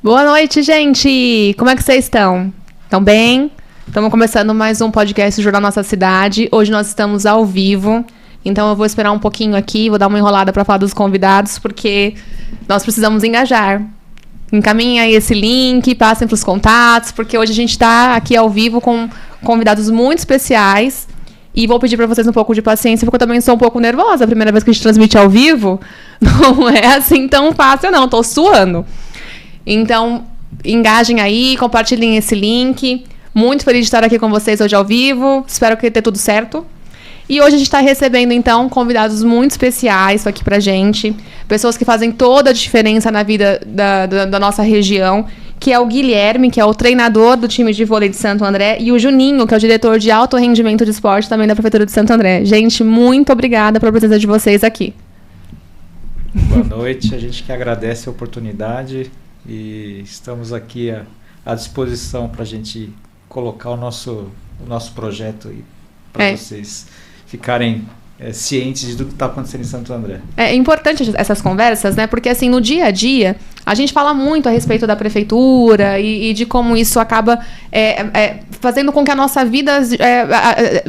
Boa noite, gente! Como é que vocês estão? Estão bem? Estamos começando mais um podcast do Jornal Nossa Cidade. Hoje nós estamos ao vivo, então eu vou esperar um pouquinho aqui, vou dar uma enrolada para falar dos convidados, porque nós precisamos engajar. Encaminhem aí esse link, passem para os contatos, porque hoje a gente está aqui ao vivo com convidados muito especiais. E vou pedir para vocês um pouco de paciência, porque eu também sou um pouco nervosa. A primeira vez que a gente transmite ao vivo, não é assim tão fácil, não. Estou suando. Então, engajem aí, compartilhem esse link. Muito feliz de estar aqui com vocês hoje ao vivo. Espero que dê tudo certo. E hoje a gente está recebendo, então, convidados muito especiais aqui pra gente. Pessoas que fazem toda a diferença na vida da nossa região, que é o Guilherme, que é o treinador do time de vôlei de Santo André, e o Juninho, que é o diretor de alto rendimento de esporte também da Prefeitura de Santo André. Gente, muito obrigada pela presença de vocês aqui. Boa noite, a gente que agradece a oportunidade. E estamos aqui à disposição para a gente colocar o nosso projeto para vocês ficarem cientes de tudo que está acontecendo em Santo André. É importante essas conversas, né? Porque assim, no dia a dia, a gente fala muito a respeito da prefeitura e de como isso acaba fazendo com que a nossa vida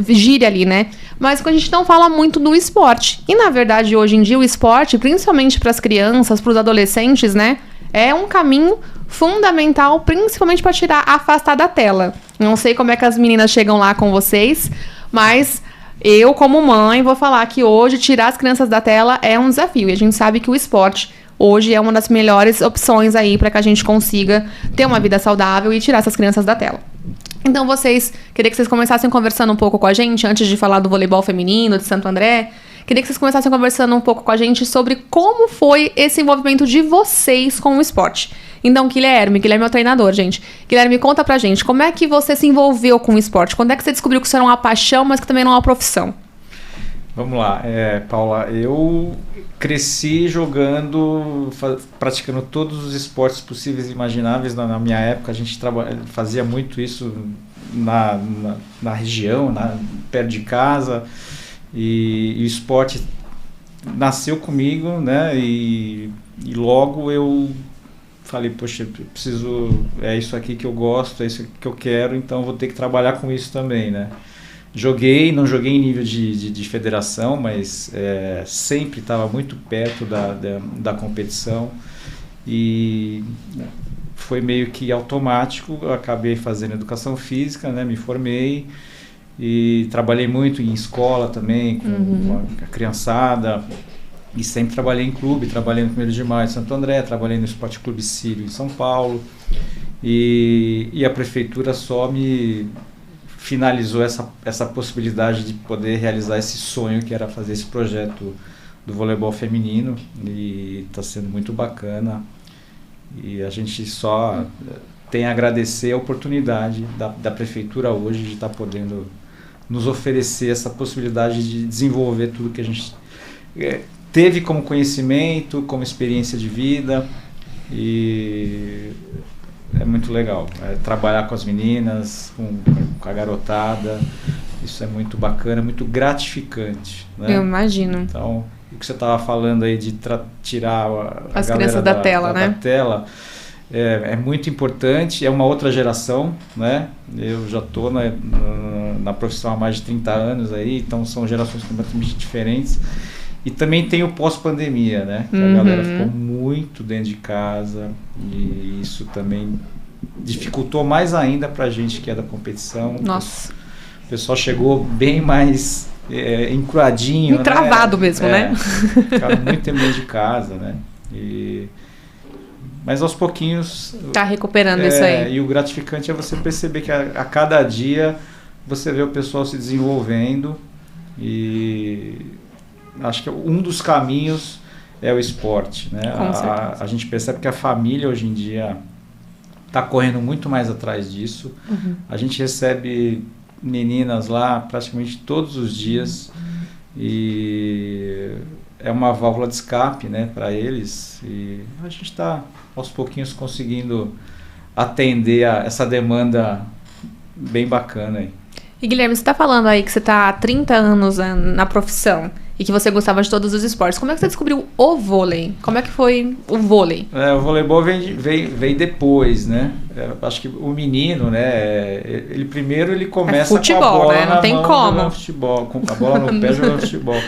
gire ali, né? Mas a gente não fala muito do esporte. E, na verdade, hoje em dia, o esporte, principalmente para as crianças, para os adolescentes, né? É um caminho fundamental, principalmente para afastar da tela. Não sei como é que as meninas chegam lá com vocês, mas eu, como mãe, vou falar que hoje tirar as crianças da tela é um desafio. E a gente sabe que o esporte hoje é uma das melhores opções aí para que a gente consiga ter uma vida saudável e tirar essas crianças da tela. Então, queria que vocês começassem conversando um pouco com a gente, antes de falar do voleibol feminino de Santo André. Queria que vocês começassem conversando um pouco com a gente sobre como foi esse envolvimento de vocês com o esporte. Então, Guilherme é o treinador, gente. Guilherme, conta pra gente, como é que você se envolveu com o esporte? Quando é que você descobriu que isso era uma paixão, mas que também não é uma profissão? Vamos lá, Paula, eu cresci jogando, praticando todos os esportes possíveis e imagináveis. Na minha época, a gente fazia muito isso na região, perto de casa. E o esporte nasceu comigo, né? E logo eu falei, poxa, é isso aqui que eu gosto, é isso aqui que eu quero, então vou ter que trabalhar com isso também, né? Não joguei em nível de federação, mas sempre estava muito perto da competição e foi meio que automático. Eu acabei fazendo educação física, né? Me formei. E trabalhei muito em escola também, com a criançada, e sempre trabalhei em clube. Trabalhei no 1º de Maio em Santo André, trabalhei no Esporte Clube Sírio em São Paulo, e a prefeitura só me finalizou essa possibilidade de poder realizar esse sonho, que era fazer esse projeto do voleibol feminino, e está sendo muito bacana, e a gente só tem a agradecer a oportunidade da prefeitura hoje de estar podendo nos oferecer essa possibilidade de desenvolver tudo que a gente teve como conhecimento, como experiência de vida, e é muito legal. Trabalhar com as meninas, com a garotada, isso é muito bacana, muito gratificante, né? Eu imagino. Então, o que você estava falando aí de tirar as crianças da tela, né? Da tela, é muito importante. É uma outra geração, né? Eu já estou na profissão há mais de 30 anos aí, então são gerações completamente diferentes. E também tem o pós-pandemia, né? Que a galera ficou muito dentro de casa, e isso também dificultou mais ainda pra gente que é da competição. Nossa. O pessoal chegou bem mais encruadinho, travado, né? Mesmo, né? Ficaram muito tempo dentro de casa, né? Mas aos pouquinhos... Tá recuperando isso aí. E o gratificante é você perceber que a cada dia você vê o pessoal se desenvolvendo, e acho que um dos caminhos é o esporte, né? A gente percebe que a família hoje em dia está correndo muito mais atrás disso. A gente recebe meninas lá praticamente todos os dias, e é uma válvula de escape, né, para eles, e a gente está aos pouquinhos conseguindo atender a essa demanda bem bacana aí. E Guilherme, você está falando aí que você está há 30 anos na profissão e que você gostava de todos os esportes. Como é que você descobriu o vôlei? Como é que foi o vôlei? O voleibol vem depois, né? Acho que o menino, né? Ele primeiro começa futebol, com a bola né? Não na tem mão, como. jogando futebol, com a bola no pé jogando futebol.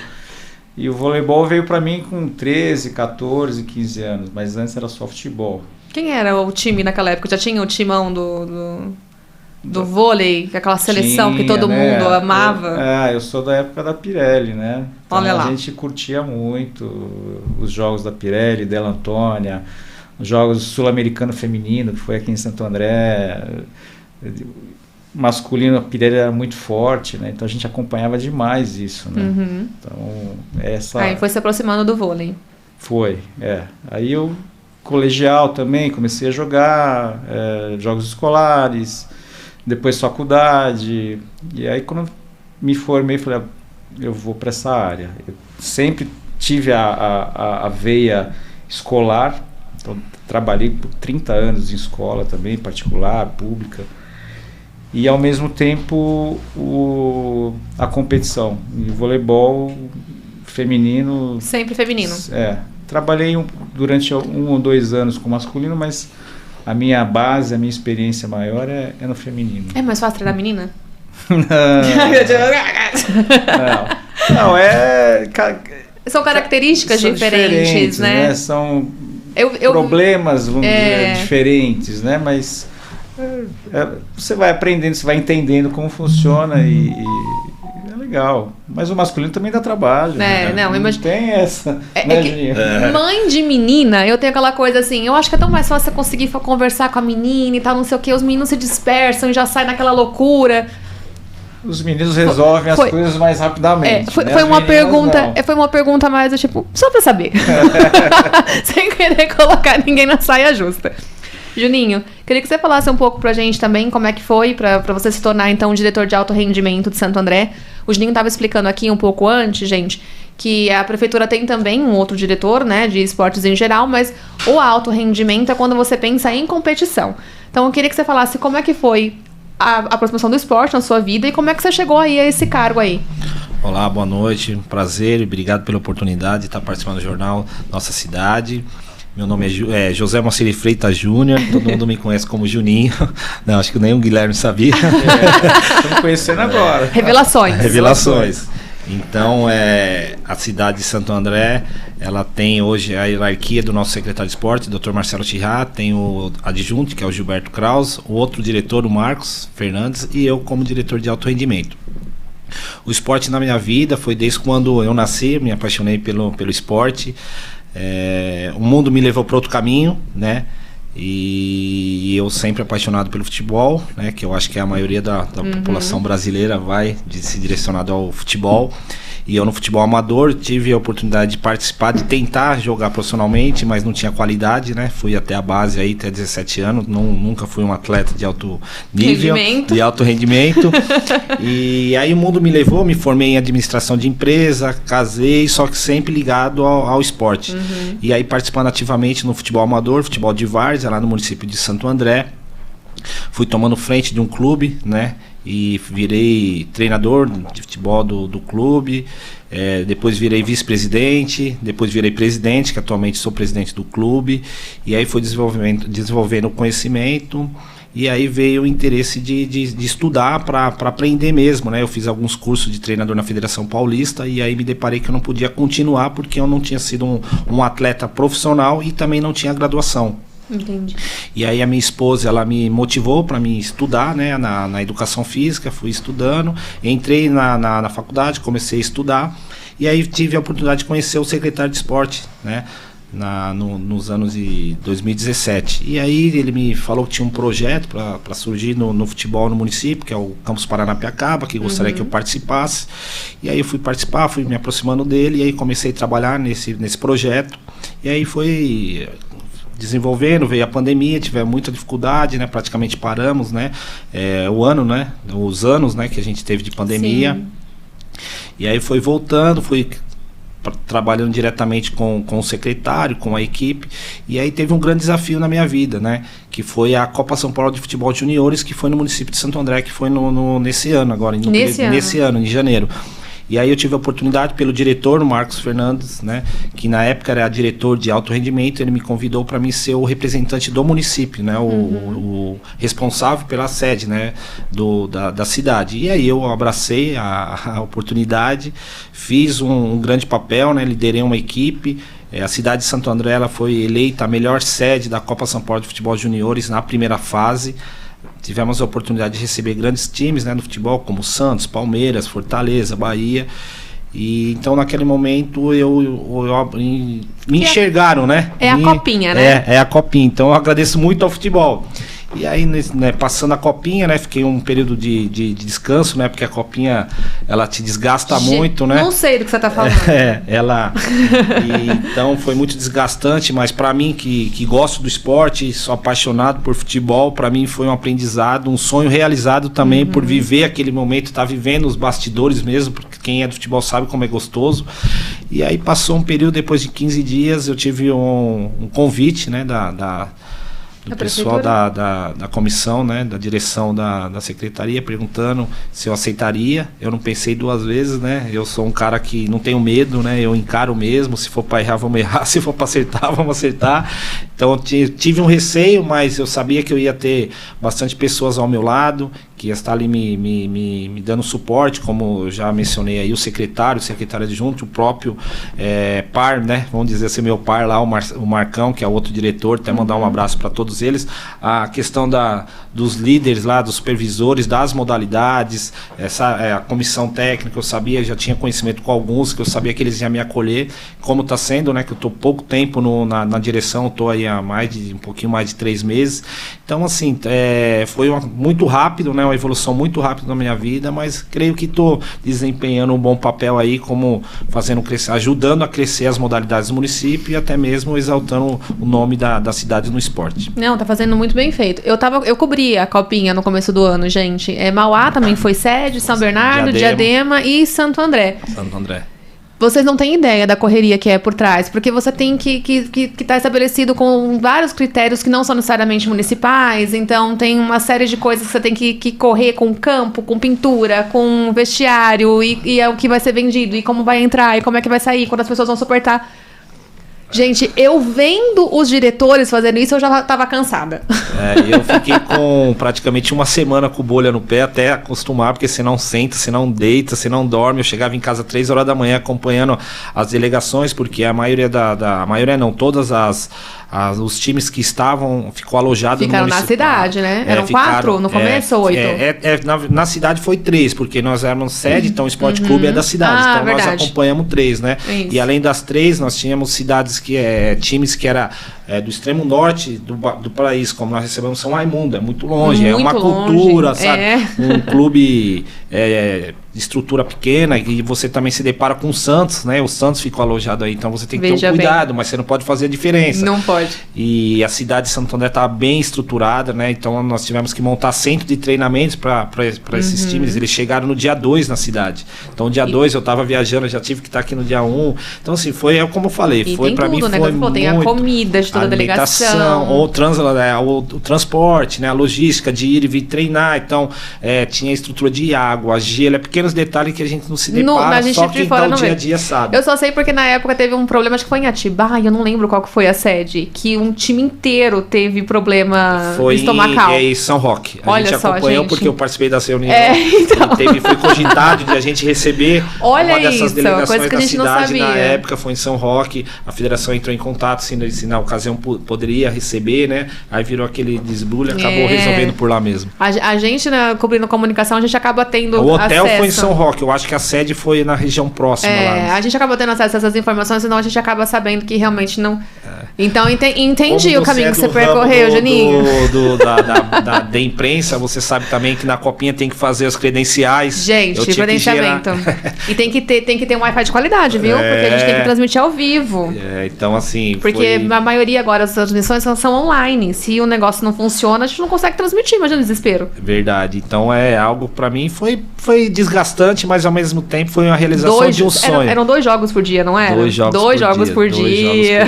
E o voleibol veio para mim com 13, 14, 15 anos, mas antes era só futebol. Quem era o time naquela época? Já tinha o timão do vôlei, aquela seleção que todo mundo amava? Eu sou da época da Pirelli, né? Então, olha lá. A gente curtia muito os jogos da Pirelli, Della Antônia, os jogos sul-americano feminino, que foi aqui em Santo André. Masculino, a Pirelli era muito forte, né? Então a gente acompanhava demais isso, né? Uhum. Então, Aí foi se aproximando do vôlei. Foi. Aí eu, colegial também, comecei a jogar jogos escolares, depois faculdade, e aí quando me formei, falei, eu vou para essa área. Eu sempre tive a veia escolar, então trabalhei por 30 anos em escola também, particular, pública, e ao mesmo tempo a competição, e o voleibol feminino. Sempre feminino. Trabalhei durante 1 ou 2 anos com masculino, mas a minha base, a minha experiência maior é no feminino. É mais fácil treinar menina? Não, São características diferentes, né? São problemas, vamos dizer, diferentes, né? Mas você vai aprendendo, você vai entendendo como funciona e é legal. Mas o masculino também dá trabalho. Não tem essa. Mãe de menina, eu tenho aquela coisa assim, eu acho que é tão mais fácil você conseguir conversar com a menina e tal, não sei o que, os meninos se dispersam e já saem naquela loucura. Os meninos resolvem as coisas mais rapidamente. Foi uma pergunta mais, tipo, só pra saber. Sem querer colocar ninguém na saia justa. Juninho, queria que você falasse um pouco pra gente também como é que foi pra você se tornar, então, diretor de alto rendimento de Santo André. O Juninho estava explicando aqui um pouco antes, gente, que a prefeitura tem também um outro diretor, né, de esportes em geral, mas o alto rendimento é quando você pensa em competição. Então, eu queria que você falasse como é que foi a aproximação do esporte na sua vida e como é que você chegou aí a esse cargo aí. Olá, boa noite, prazer e obrigado pela oportunidade de estar participando do jornal Nossa Cidade. Meu nome é José Moacir Freitas Júnior, todo mundo me conhece como Juninho. Não, acho que nem o Guilherme sabia. Estamos conhecendo agora. Revelações. Então, a cidade de Santo André, ela tem hoje a hierarquia do nosso secretário de esporte, Dr. Marcelo Chirá, tem o adjunto, que é o Gilberto Kraus, o outro diretor, o Marcos Fernandes, e eu como diretor de alto rendimento. O esporte na minha vida foi desde quando eu nasci, me apaixonei pelo esporte. O mundo me levou para outro caminho, né? E eu sempre apaixonado pelo futebol, né? Que eu acho que a maioria da população brasileira vai se direcionado ao futebol. E eu no futebol amador tive a oportunidade de participar, de tentar jogar profissionalmente, mas não tinha qualidade, né? Fui até a base aí, até 17 anos, nunca fui um atleta de alto nível, de alto rendimento. E aí o mundo me levou, me formei em administração de empresa, casei, só que sempre ligado ao esporte. E aí participando ativamente no futebol amador, futebol de várzea, lá no município de Santo André. Fui tomando frente de um clube, né? E virei treinador de futebol do clube, depois virei vice-presidente, depois virei presidente, que atualmente sou presidente do clube, e aí fui desenvolvendo conhecimento, e aí veio o interesse de estudar para aprender mesmo, né? Eu fiz alguns cursos de treinador na Federação Paulista, e aí me deparei que eu não podia continuar porque eu não tinha sido um atleta profissional e também não tinha graduação. Entendi. E aí a minha esposa, ela me motivou para me estudar, né, na educação física, fui estudando, entrei na faculdade, comecei a estudar, e aí tive a oportunidade de conhecer o secretário de esporte, né, nos anos de 2017. E aí ele me falou que tinha um projeto para surgir no futebol no município, que é o Campus Paranapiacaba, que gostaria que eu participasse. E aí eu fui participar, fui me aproximando dele, e aí comecei a trabalhar nesse projeto, e aí foi desenvolvendo, veio a pandemia, tivemos muita dificuldade, né? Praticamente paramos, né? Os anos, né, que a gente teve de pandemia. Sim. E aí foi voltando, fui trabalhando diretamente com o secretário, com a equipe, e aí teve um grande desafio na minha vida, né, que foi a Copa São Paulo de Futebol Juniores, que foi no município de Santo André, que foi nesse ano agora, nesse ano, em janeiro. E aí eu tive a oportunidade pelo diretor, o Marcos Fernandes, né, que na época era diretor de alto rendimento, ele me convidou para mim ser o representante do município, né, o responsável pela sede, né, da cidade. E aí eu abracei a oportunidade, fiz um grande papel, né, liderei uma equipe. A cidade de Santo André ela foi eleita a melhor sede da Copa São Paulo de Futebol Juniores na primeira fase. Tivemos a oportunidade de receber grandes times, né, do futebol, como Santos, Palmeiras, Fortaleza, Bahia. E então naquele momento me enxergaram, né? A copinha, né? É a copinha. Então eu agradeço muito ao futebol. E aí, né, passando a copinha, né, fiquei um período de descanso, né, porque a copinha, ela te desgasta muito, né? Não sei do que você tá falando. Então foi muito desgastante, mas para mim que gosto do esporte, sou apaixonado por futebol, para mim foi um aprendizado, um sonho realizado também por viver aquele momento, tá vivendo os bastidores mesmo, porque quem é do futebol sabe como é gostoso. E aí passou um período, depois de 15 dias, eu tive um convite, né, do pessoal da comissão, né, da direção da secretaria, perguntando se eu aceitaria. Eu não pensei duas vezes, né? Eu sou um cara que não tenho medo, né? Eu encaro mesmo. Se for para errar, vamos errar. Se for para acertar, vamos acertar. Então eu tive um receio, mas eu sabia que eu ia ter bastante pessoas ao meu lado, que ia estar ali me dando suporte, como eu já mencionei aí, o secretário adjunto, o próprio par, né? Vamos dizer assim, meu par lá, o Marcão, que é o outro diretor, até mandar um abraço para todos eles. A questão dos líderes lá, dos supervisores, das modalidades, a comissão técnica, eu sabia, já tinha conhecimento com alguns, que eu sabia que eles iam me acolher, como está sendo, né? Que eu estou pouco tempo na direção, estou aí há um pouquinho mais de 3 meses. Então, assim, foi muito rápido, né? Uma evolução muito rápida na minha vida, mas creio que estou desempenhando um bom papel aí, como fazendo crescer, ajudando a crescer as modalidades do município e até mesmo exaltando o nome da cidade no esporte. Não, tá fazendo muito bem feito. Eu cobri a copinha no começo do ano, gente. Mauá também foi sede, São Bernardo, Diadema e Santo André. Vocês não têm ideia da correria que é por trás, porque você tem que estar estabelecido com vários critérios que não são necessariamente municipais, então tem uma série de coisas que você tem que correr com campo, com pintura, com vestiário, e é o que vai ser vendido, e como vai entrar, e como é que vai sair, quando as pessoas vão suportar. Gente, eu vendo os diretores fazendo isso, eu já tava cansada. Eu fiquei com praticamente uma semana com bolha no pé até acostumar, porque você não senta, você não deita, você não dorme. Eu chegava em casa 3 horas da manhã acompanhando as delegações, porque a maioria todas os times que ficou alojado ficaram no na cidade, né? Eram 4 no começo ou 8? Na cidade foi 3, porque nós éramos sede, então o Esporte Clube é da cidade, então verdade. Nós acompanhamos 3, né? Isso. E além das 3, nós tínhamos cidades times que era do extremo norte do país, como nós recebemos São Raimundo, é muito longe, é uma cultura, sabe? Um clube de estrutura pequena, e você também se depara com o Santos, né? O Santos ficou alojado aí, então você tem que ter um cuidado, mas você não pode fazer a diferença. Não pode. E a cidade de Santo André estava bem estruturada, né? Então nós tivemos que montar centro de treinamentos para esses times. Eles chegaram no dia 2 na cidade. Então dia 2 eu estava viajando, eu já tive que estar aqui no dia 1. Então assim, como eu falei, foi para mim né? foi muito... Tem a comida de toda a delegação. O transporte, né? A logística de ir e vir treinar. Então tinha a estrutura de água, gelo, pequenos detalhes que a gente não se depara, só que então o dia a dia sabe. Eu só sei porque na época teve um problema, acho que foi em Atibaia, eu não lembro qual que foi a sede, que um time inteiro teve problema estomacal. Foi em São Roque. A Olha gente só, acompanhou, gente. Porque eu participei da reunião. Então. Foi cogitado de a gente receber uma dessas delegações coisa que a gente da cidade. não sabia. Na época foi em São Roque, a federação entrou em contato, se na ocasião poderia receber, né? Aí virou aquele desbrulho, acabou resolvendo por lá mesmo. A gente, né, cobrindo comunicação, a gente acaba tendo o hotel acesso. Foi em São Roque, eu acho que a sede foi na região próxima lá. A gente acaba tendo acesso a essas informações, senão a gente acaba sabendo que realmente não... Então entendi Como o caminho que é você do ramo percorreu, Juninho. Da imprensa, você sabe também que na copinha tem que fazer os credenciais. Gente, credenciamento. E tem que ter um Wi-Fi de qualidade, viu? Porque a gente tem que transmitir ao vivo. Então, assim. Porque a maioria agora das transmissões são online. Se o negócio não funciona, a gente não consegue transmitir, imagina o desespero. Verdade. Então é algo, pra mim, foi desgastante, mas ao mesmo tempo foi uma realização de um sonho. Eram 2 jogos por dia, não era? 2 jogos por dia. 2 jogos por dia.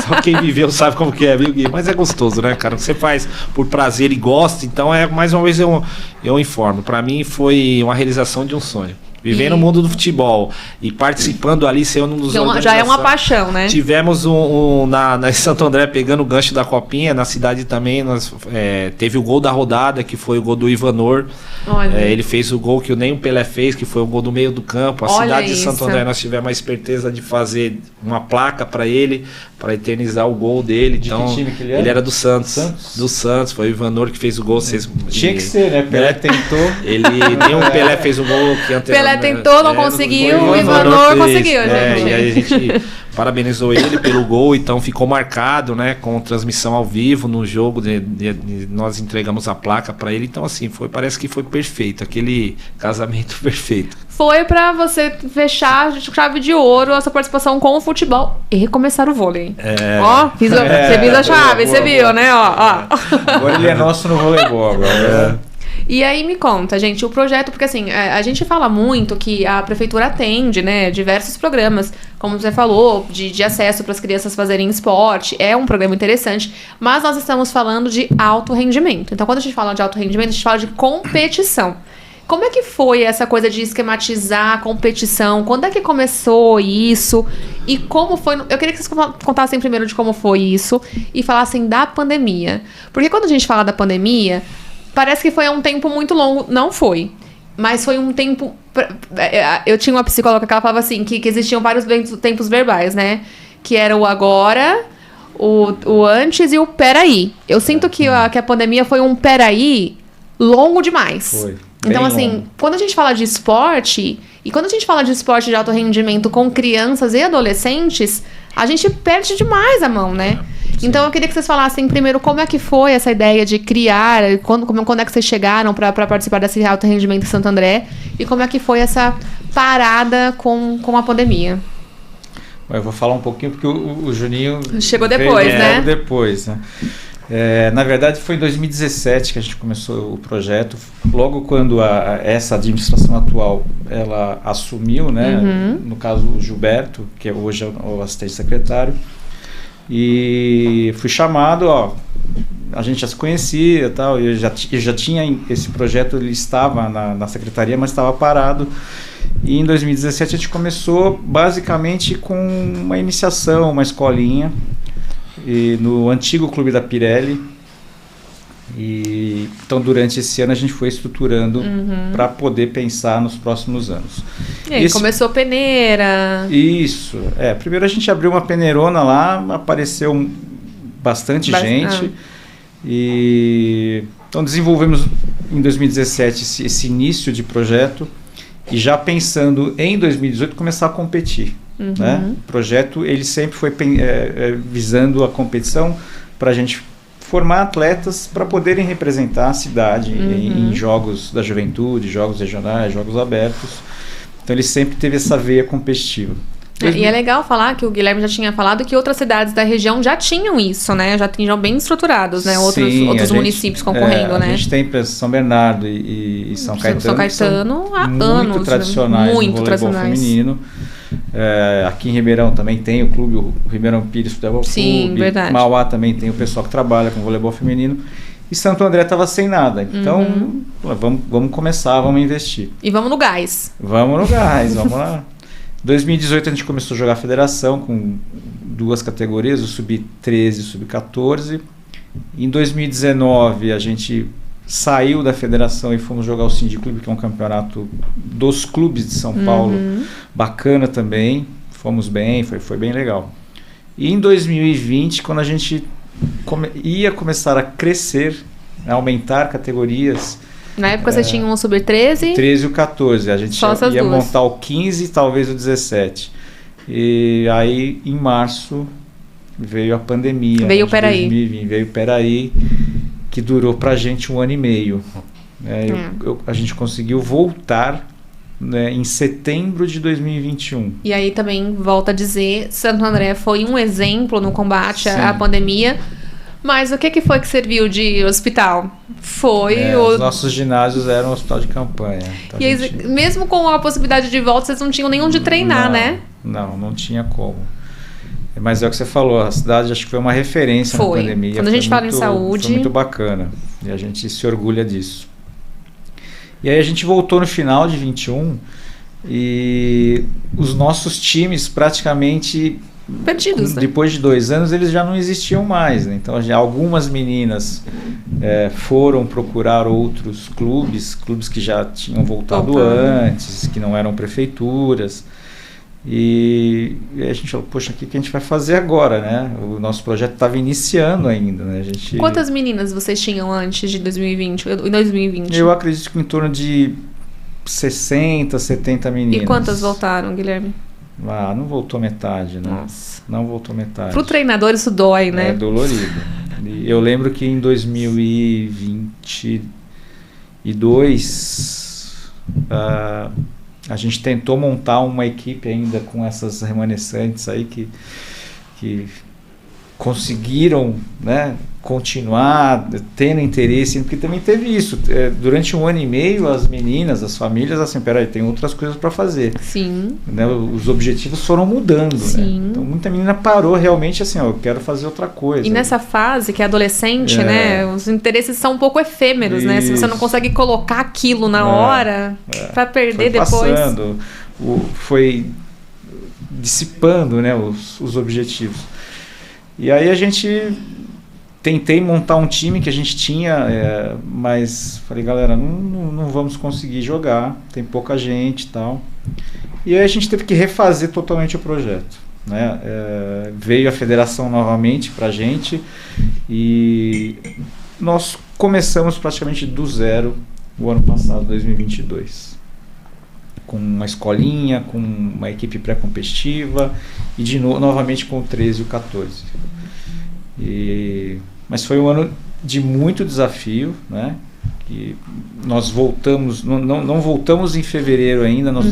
Só quem viveu sabe como que é, viu, Gui? Mas é gostoso, né, cara? Você faz por prazer e gosta, então mais uma vez eu informo. Pra mim foi uma realização de um sonho. Viver no mundo do futebol e participando ali, ser um dos já é uma paixão, né? Tivemos na Santo André pegando o gancho da copinha, na cidade também, teve o gol da rodada, que foi o gol do Ivanor. Ele fez o gol que nem o Pelé fez, que foi o gol do meio do campo. A cidade de Santo André, nós tivemos a esperteza de fazer uma placa para ele, para eternizar o gol dele. De então, que time que ele era? Ele era do Santos. Do Santos, foi o Ivanor que fez o gol. Tinha que ser, né? Pelé tentou. Nem o Pelé fez o gol que Pelé tentou, não conseguiu, o Ivanor conseguiu, gente. E aí a gente parabenizou ele pelo gol, então ficou marcado, né, com transmissão ao vivo no jogo, nós entregamos a placa para ele, então assim, parece que foi perfeito, aquele casamento perfeito. Foi pra você fechar chave de ouro a sua participação com o futebol e recomeçar o vôlei. Ó, você viu a chave, você viu, né? Agora ele é nosso no voleibol agora. E aí me conta, gente, o projeto, porque assim, a gente fala muito que a prefeitura atende, né, diversos programas, como você falou, de acesso para as crianças fazerem esporte, é um programa interessante, mas nós estamos falando de alto rendimento. Então, quando a gente fala de alto rendimento, a gente fala de competição. Como é que foi essa coisa de esquematizar a competição? Quando é que começou isso? E como foi... Eu queria que vocês contassem primeiro de como foi isso e falassem da pandemia. Porque quando a gente fala da pandemia, parece que foi um tempo muito longo. Não foi. Mas foi um tempo... Eu tinha uma psicóloga que ela falava assim, que existiam vários tempos verbais, né? Que era o agora, o antes e o peraí. Eu sinto que a pandemia foi um peraí longo demais. Foi. Então, Bem assim, longo. quando a gente fala de esporte, e quando a gente fala de esporte de alto rendimento com crianças e adolescentes, a gente perde demais a mão, né? Então, eu queria que vocês falassem primeiro como é que foi essa ideia de criar, quando é que vocês chegaram para participar desse alto rendimento em Santo André, e como é que foi essa parada com a pandemia. Eu vou falar um pouquinho porque o Juninho... Chegou depois, né? Chegou depois, né? Na verdade, foi em 2017 que a gente começou o projeto, logo quando essa administração atual ela assumiu, né? No caso o Gilberto, que hoje é o assistente secretário, e fui chamado, a gente já se conhecia, tal, eu já tinha esse projeto, ele estava na secretaria, mas estava parado. E em 2017 a gente começou basicamente com uma iniciação, uma escolinha, no antigo clube da Pirelli. E então durante esse ano a gente foi estruturando para poder pensar nos próximos anos. E aí, começou peneira. Isso. Primeiro a gente abriu uma peneirona lá, apareceu bastante gente. E então desenvolvemos em 2017 esse início de projeto e já pensando em 2018 começar a competir. Né? O projeto ele sempre foi visando a competição para a gente formar atletas para poderem representar a cidade em jogos da juventude, jogos regionais, jogos abertos. Então ele sempre teve essa veia competitiva. E é legal falar que o Guilherme já tinha falado que outras cidades da região já tinham isso, né? Já tinham bem estruturados, né? Outros municípios concorrendo, né? A gente tem São Bernardo e São Caetano. São Caetano há muito anos. Muito tradicionais no voleibol feminino. Aqui em Ribeirão também tem o clube, o Ribeirão Pires Futebol Clube. Verdade. Mauá também tem o pessoal que trabalha com voleibol feminino. E Santo André estava sem nada. Então, vamos começar, vamos investir. E vamos no gás. Vamos no gás, vamos lá. Em 2018 a gente começou a jogar a federação com 2 categorias, o Sub-13 e o Sub-14. Em 2019 a gente saiu da federação e fomos jogar o Cindy Clube, que é um campeonato dos clubes de São Paulo, bacana também, fomos bem, foi bem legal. E em 2020, quando a gente ia começar a crescer, a aumentar categorias... Na época vocês tinham o Sub-13? O 13 e o 14, a gente ia montar o 15 e talvez o 17. E aí, em março, veio a pandemia. Veio o Peraí. 2020, veio o Peraí, que durou pra gente 1 ano e meio. Né? A gente conseguiu voltar, né, em setembro de 2021. E aí também, volta a dizer, Santo André foi um exemplo no combate à Sim. pandemia. Mas o que foi que serviu de hospital? Foi Os nossos ginásios eram um hospital de campanha. Então e aí, mesmo com a possibilidade de volta, vocês não tinham nem onde treinar, né? Não tinha como. Mas é o que você falou, a cidade acho que foi uma referência na pandemia. Quando a gente fala em saúde... Foi muito bacana. E a gente se orgulha disso. E aí a gente voltou no final de 21 e os nossos times praticamente... perdidos, né? Depois de 2 anos eles já não existiam mais, né? Então já algumas meninas foram procurar outros clubes que já tinham voltado antes, que não eram prefeituras, e a gente falou, poxa, o que a gente vai fazer agora, né? O nosso projeto estava iniciando ainda, né? Quantas meninas vocês tinham antes de 2020? Em 2020? Eu acredito que em torno de 60, 70 meninas. E quantas voltaram, Guilherme? Não voltou metade, né? Nossa. Não voltou metade. Pro treinador isso dói, né? É dolorido. E eu lembro que em 2022 a gente tentou montar uma equipe ainda com essas remanescentes aí que conseguiram, né, continuar tendo interesse, porque também teve isso. Durante 1 ano e meio, as meninas, as famílias, assim, peraí, tem outras coisas para fazer. Sim. Né, os objetivos foram mudando. Sim. Né? Então, muita menina parou realmente assim, eu quero fazer outra coisa. E nessa fase, que é adolescente, né, os interesses são um pouco efêmeros, né? Se você não consegue colocar aquilo na hora, para perder foi depois. Passando, foi dissipando, né, os objetivos. E aí a gente tentei montar um time que a gente tinha, mas falei, galera, não vamos conseguir jogar, tem pouca gente e tal. E aí a gente teve que refazer totalmente o projeto. Né? Veio a federação novamente pra gente e nós começamos praticamente do zero o ano passado, 2022. Com uma escolinha, com uma equipe pré-competitiva e novamente com o 13 e o 14. Mas foi um ano de muito desafio, né? Que nós voltamos, não voltamos em fevereiro ainda, nós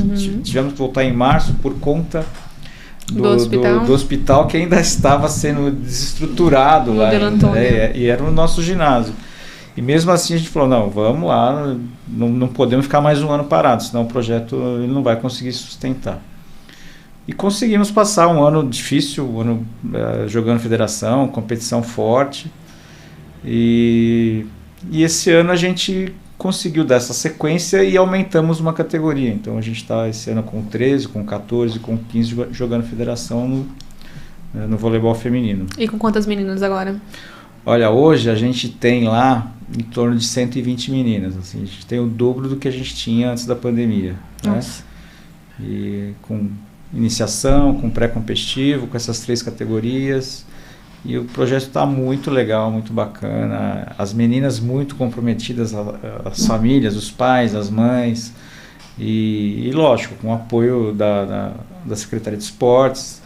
tivemos que voltar em março por conta do hospital que ainda estava sendo desestruturado lá ainda, né? E era o nosso ginásio. E mesmo assim a gente falou, não, vamos lá, não podemos ficar mais um ano parado, senão o projeto ele não vai conseguir sustentar. E conseguimos passar um ano difícil, um ano jogando federação, competição forte. E esse ano a gente conseguiu dar essa sequência e aumentamos uma categoria. Então a gente está esse ano com 13, com 14, com 15 jogando federação no voleibol feminino. E com quantas meninas agora? Olha, hoje a gente tem lá em torno de 120 meninas. Assim, a gente tem o dobro do que a gente tinha antes da pandemia. Nossa. Né? E com iniciação, com pré-competitivo, com essas 3 categorias. E o projeto está muito legal, muito bacana. As meninas muito comprometidas, as famílias, os pais, as mães. E lógico, com o apoio da Secretaria de Esportes.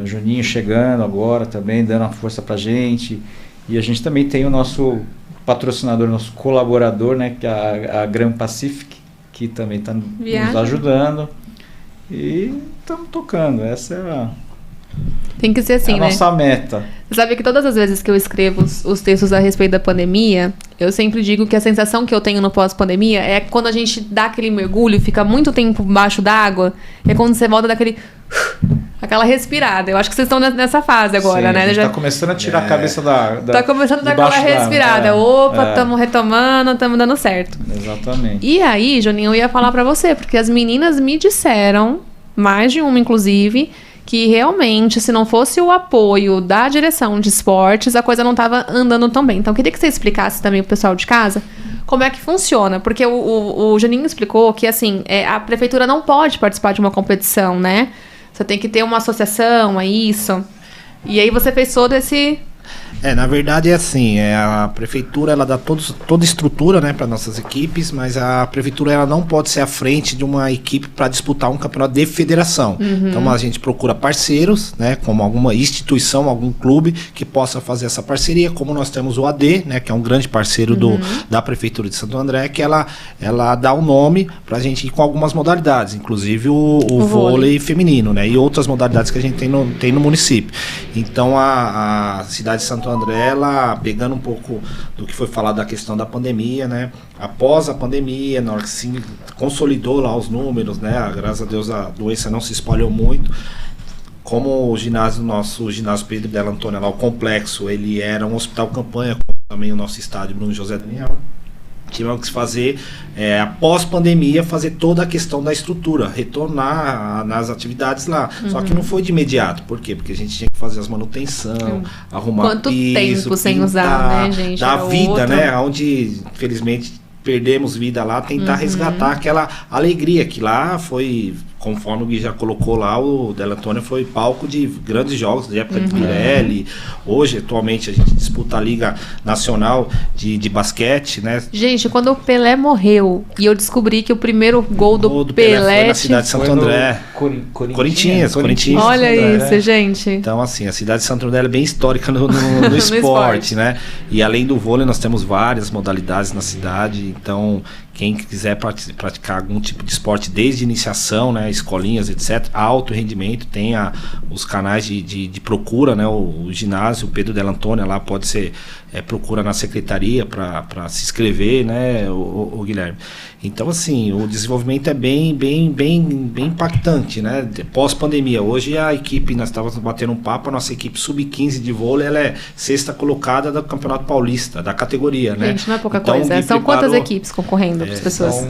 Juninho chegando agora também, dando uma força pra gente. E a gente também tem o nosso patrocinador, nosso colaborador, né, que é a Gran Pacific, que também está nos ajudando. E estamos tocando. Essa é tem que ser assim, a nossa meta. Você sabe que todas as vezes que eu escrevo os textos a respeito da pandemia, eu sempre digo que a sensação que eu tenho no pós-pandemia é quando a gente dá aquele mergulho, fica muito tempo embaixo d'água, é quando você volta daquele... aquela respirada. Eu acho que vocês estão nessa fase agora, sim, né? A gente tá começando a tirar a cabeça da tá começando a dar aquela respirada. Opa, estamos retomando, estamos dando certo. Exatamente. E aí, Juninho, eu ia falar pra você, porque as meninas me disseram, mais de uma inclusive, que realmente, se não fosse o apoio da direção de esportes, a coisa não estava andando tão bem. Então, eu queria que você explicasse também pro pessoal de casa como é que funciona. Porque o Juninho explicou que, assim, a prefeitura não pode participar de uma competição, né? Você tem que ter uma associação, é isso. E aí você fez todo esse Na verdade é assim, a prefeitura ela dá toda estrutura, né, para nossas equipes, mas a prefeitura ela não pode ser à frente de uma equipe para disputar um campeonato de federação. Então a gente procura parceiros, né, como alguma instituição, algum clube que possa fazer essa parceria, como nós temos o AD, né, que é um grande parceiro da prefeitura de Santo André, que ela dá um nome para a gente ir com algumas modalidades, inclusive o vôlei feminino, né, e outras modalidades que a gente tem no município. Então a cidade de Santo André, ela pegando um pouco do que foi falado da questão da pandemia, né? Após a pandemia, na hora que se consolidou lá os números, né? Graças a Deus a doença não se espalhou muito. Como o ginásio Pedro Della Antônia, lá o complexo, ele era um hospital campanha, como também o nosso estádio Bruno José Daniel. Tivemos que fazer, após pandemia, fazer toda a questão da estrutura, retornar nas atividades lá. Só que não foi de imediato. Por quê? Porque a gente tinha que fazer as manutenção, arrumar Quanto piso, tempo sem pintar, usar, né, gente? dar Era vida, outro. né? Onde, infelizmente, perdemos vida lá, tentar resgatar aquela alegria que lá foi, conforme o Gui já colocou lá, o Della Antônia foi palco de grandes jogos, de época de Pirelli. Hoje, atualmente, a gente disputa a Liga Nacional de basquete, né? Gente, quando o Pelé morreu e eu descobri que o primeiro gol do Pelé foi na cidade de Santo André. Corinthians. Olha isso, gente. Então, assim, a cidade de Santo André é bem histórica no esporte, né? E além do vôlei, nós temos várias modalidades na cidade. Então, quem quiser praticar algum tipo de esporte desde iniciação, né, escolinhas, etc., alto rendimento, tem os canais de procura, né, o ginásio Pedro Della Antônia, lá pode ser procura na secretaria para se inscrever, né, o Guilherme. Então, assim, o desenvolvimento é bem impactante, né, pós-pandemia. Hoje a equipe, nós estávamos batendo um papo, a nossa equipe sub-15 de vôlei, ela é sexta colocada do Campeonato Paulista, da categoria, né. Gente, não é pouca coisa. São quantas equipes concorrendo para as pessoas?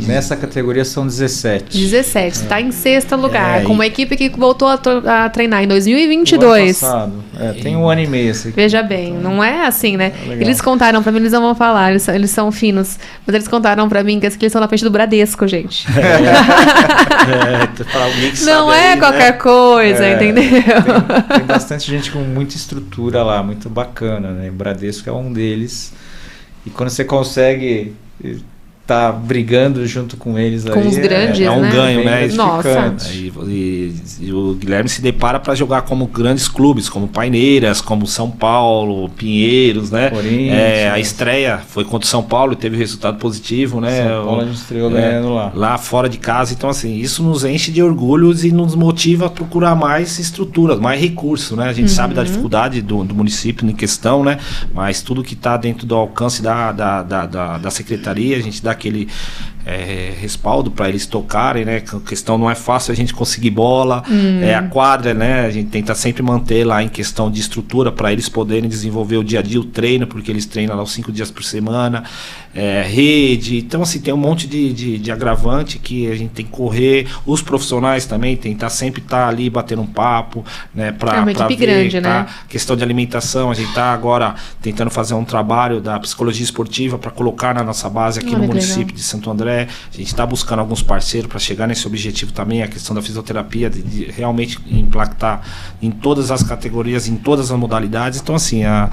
Nessa categoria são 17. 17, está em sexto lugar, com uma equipe que voltou a treinar em 2022. O ano passado. Tem um ano e meio essa equipe. Veja bem, não é assim, né? Eles contaram pra mim, eles não vão falar, eles são finos, mas eles contaram pra mim que eles estão na frente do Bradesco, gente. Não é qualquer coisa, entendeu? Tem bastante gente com muita estrutura lá, muito bacana, né? O Bradesco é um deles. E quando você consegue tá brigando junto com eles com aí, os grandes, é um né? ganho, né? Nossa. E o Guilherme se depara para jogar como grandes clubes, como Paineiras, como São Paulo, Pinheiros, né? A estreia foi contra o São Paulo e teve resultado positivo, né? São Paulo a gente estreou ganhando lá fora de casa. Então, assim, isso nos enche de orgulhos e nos motiva a procurar mais estruturas, mais recursos, né? A gente sabe da dificuldade do município em questão, né? Mas tudo que está dentro do alcance da secretaria, a gente dá aquele respaldo para eles tocarem, né? A questão não é fácil a gente conseguir bola, a quadra, né? A gente tenta sempre manter lá em questão de estrutura para eles poderem desenvolver o dia a dia, o treino, porque eles treinam lá os 5 dias por semana, rede. Então, assim, tem um monte de agravante que a gente tem que correr. Os profissionais também tentar sempre estar ali batendo um papo, né? Para uma equipe ver, grande, né? Questão de alimentação, a gente está agora tentando fazer um trabalho da psicologia esportiva para colocar na nossa base aqui no município de Santo André. A gente está buscando alguns parceiros para chegar nesse objetivo também, a questão da fisioterapia, de realmente impactar em todas as categorias, em todas as modalidades. Então, assim, a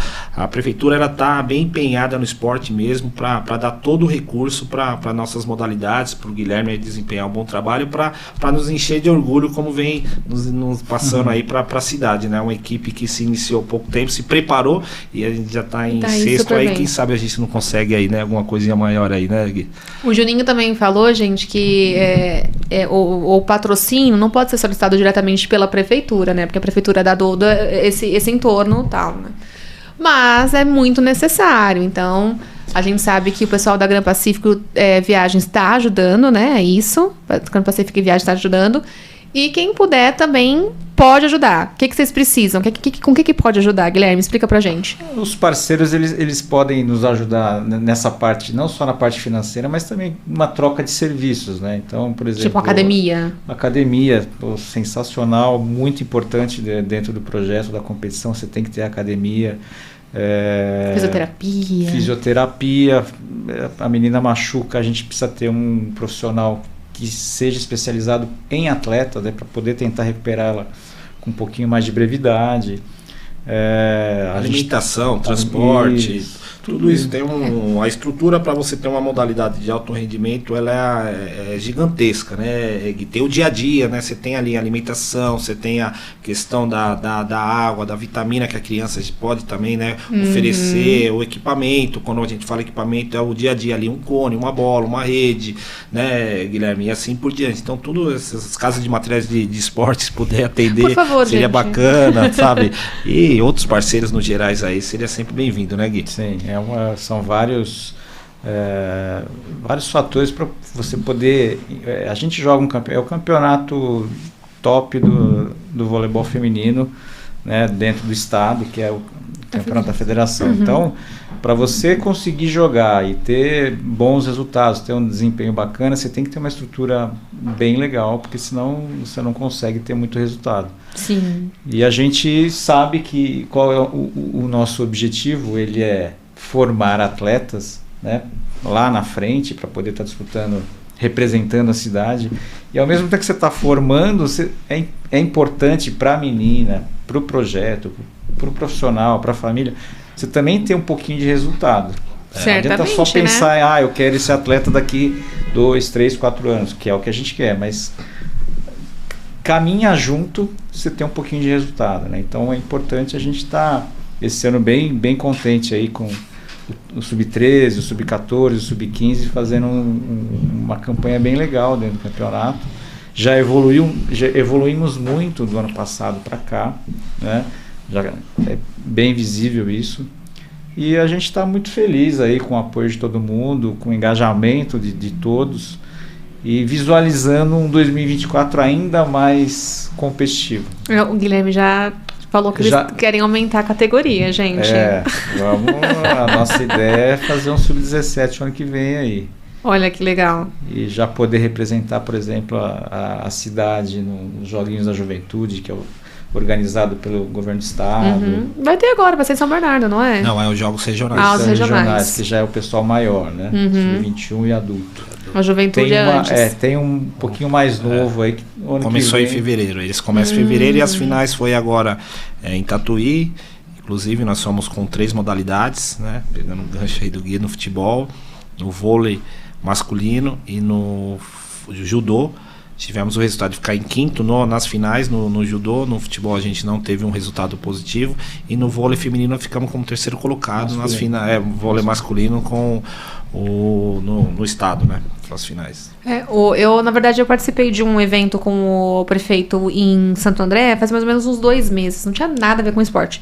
prefeitura ela está bem empenhada no esporte mesmo, para dar todo o recurso para nossas modalidades, para o Guilherme desempenhar um bom trabalho, para nos encher de orgulho, como vem nos passando aí para a cidade, né? Uma equipe que se iniciou há pouco tempo, se preparou e a gente já está em sexto aí, quem sabe a gente não consegue aí, né? Alguma coisinha maior aí, né, Gui? O Juninho também falou, gente, que o patrocínio não pode ser solicitado diretamente pela prefeitura, né? Porque a prefeitura dá todo esse entorno e tal, né? Mas é muito necessário. Então, a gente sabe que o pessoal da Gran Pacífico Viagens está ajudando, né? É isso. A Gran Pacífico Viagens está ajudando. E quem puder também pode ajudar. O que vocês precisam? Com o que pode ajudar, Guilherme? Explica pra gente. Os parceiros, eles podem nos ajudar nessa parte, não só na parte financeira, mas também uma troca de serviços, né? Então, por exemplo... Tipo academia. Academia, sensacional, muito importante dentro do projeto da competição, você tem que ter academia. Fisioterapia. A menina machuca, a gente precisa ter um profissional que seja especializado em atleta, né, para poder tentar recuperar ela com um pouquinho mais de brevidade. Alimentação, transporte, tudo isso tem a estrutura para você ter uma modalidade de alto rendimento, ela é gigantesca, né? Tem o dia a dia, né? Você tem ali a alimentação, você tem a questão da água, da vitamina que a criança pode também, né, oferecer, o equipamento. Quando a gente fala equipamento, é o dia a dia ali, um cone, uma bola, uma rede, né, Guilherme, e assim por diante. Então, tudo essas casas de materiais de esporte, se puder atender, por favor, seria gente. bacana, sabe? E outros parceiros no gerais aí, seria sempre bem-vindo, né, Gui? Sim, são vários fatores para você poder. A gente joga é o campeonato top do voleibol feminino, né, dentro do estado, que é o campeonato da federação. Então, para você conseguir jogar e ter bons resultados, ter um desempenho bacana, você tem que ter uma estrutura bem legal, porque senão você não consegue ter muito resultado. Sim. E a gente sabe que qual é o nosso objetivo, ele é formar atletas, né, lá na frente, para poder estar disputando, representando a cidade. E ao mesmo tempo que você está formando, é importante para a menina, para o projeto, para o profissional, para a família, você também ter um pouquinho de resultado. Não adianta só pensar, né? Eu quero esse atleta daqui 2, 3, 4 anos, que é o que a gente quer, mas caminha junto, você tem um pouquinho de resultado, né? Então é importante a gente estar esse ano bem contente aí com o Sub-13, o Sub-14, o Sub-15, fazendo uma campanha bem legal dentro do campeonato. Já evoluímos muito do ano passado para cá, né? Já é bem visível isso. E a gente está muito feliz aí com o apoio de todo mundo, com o engajamento de todos e visualizando um 2024 ainda mais competitivo. O Guilherme já falou que eles querem aumentar a categoria, gente. A nossa ideia é fazer um Sub-17 ano que vem aí. Olha que legal. E já poder representar, por exemplo, a cidade nos Joguinhos da Juventude, que é organizado pelo governo do estado. Vai ter agora, vai ser em São Bernardo, não é? Não, é os Jogos Regionais. Os regionais. Que já é o pessoal maior, né? Sub-21 e adulto. A juventude antes. Tem um pouquinho mais novo aí. Começou em fevereiro. Eles começam em fevereiro e as finais foi agora em Tatuí. Inclusive nós fomos com 3 modalidades, né? Pegando o gancho aí do Gui no futebol, no vôlei masculino e no judô. Tivemos o resultado de ficar em quinto nas finais, no judô. No futebol a gente não teve um resultado positivo. E no vôlei feminino ficamos como terceiro colocado nas finais. Vôlei masculino com no estado, né? Nas finais. Na verdade, eu participei de um evento com o prefeito em Santo André faz mais ou menos uns 2 meses. Não tinha nada a ver com esporte.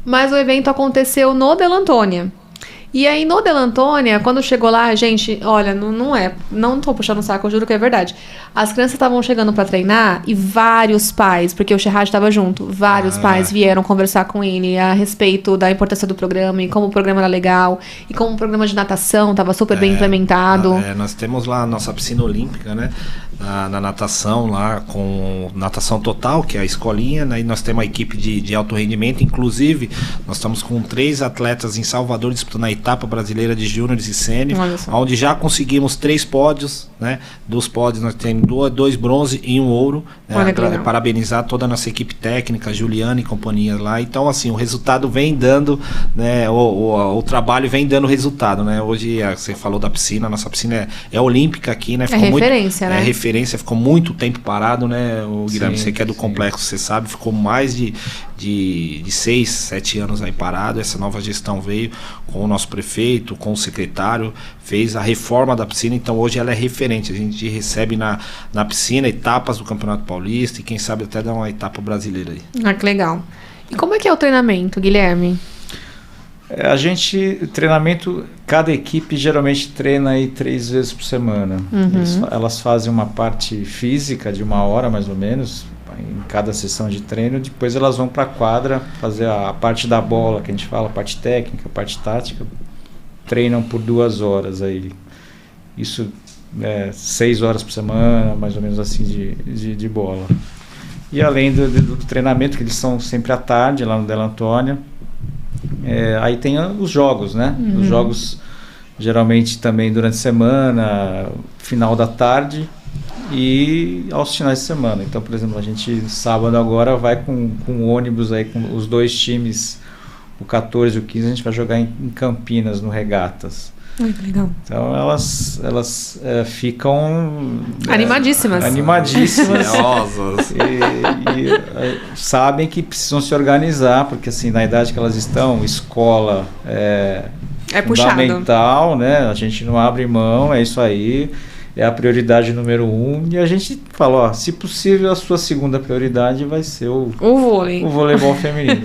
Mas o evento aconteceu no Della Antônia. E aí, no Della Antônia, quando chegou lá, gente, olha, não tô puxando o saco, eu juro que é verdade. As crianças estavam chegando pra treinar e vários pais, porque o Sherrod estava junto, vários pais vieram conversar com ele a respeito da importância do programa e como o programa era legal e como o programa de natação estava super bem implementado. Nós temos lá a nossa piscina olímpica, né? Na natação, lá com natação total, que é a escolinha, né? E nós temos uma equipe de alto rendimento, inclusive nós estamos com 3 atletas em Salvador disputando a etapa brasileira de júniores e sênior, onde já conseguimos 3 pódios, né? Dos pódios nós temos 2 bronze e 1 ouro, né? Parabenizar toda a nossa equipe técnica, Juliana e companhia lá. Então, assim, o resultado vem dando, né? O trabalho vem dando resultado, né? Hoje você falou da piscina, a nossa piscina é olímpica aqui, né? Ficou referência, né? Ficou muito tempo parado, né? O Guilherme, você que é do complexo, você sabe, ficou mais de 6, 7 anos aí parado. Essa nova gestão veio com o nosso prefeito, com o secretário, fez a reforma da piscina, então hoje ela é referente. A gente recebe na piscina etapas do Campeonato Paulista e quem sabe até dar uma etapa brasileira aí. Que legal. E como é que é o treinamento, Guilherme? Treinamento, cada equipe geralmente treina aí 3 vezes por semana. Elas fazem uma parte física de 1 hora mais ou menos em cada sessão de treino, depois elas vão para a quadra fazer a parte da bola, que a gente fala, a parte técnica, a parte tática, treinam por 2 horas aí. Isso 6 horas por semana, mais ou menos assim de bola. E além do treinamento, que eles são sempre à tarde lá no Della Antônia, aí tem os jogos, né? Os jogos geralmente também durante a semana, final da tarde, e aos finais de semana. Então, por exemplo, a gente sábado agora vai com ônibus aí, com os dois times, o 14 e o 15, a gente vai jogar em Campinas, no Regatas. Ai, que legal. Então elas ficam Animadíssimas. Ansiosas. E sabem que precisam se organizar, porque assim, na idade que elas estão, escola é fundamental, né? A gente não abre mão, é isso aí, é a prioridade número 1. E a gente falou, ó, se possível, a sua segunda prioridade vai ser o voleibol feminino.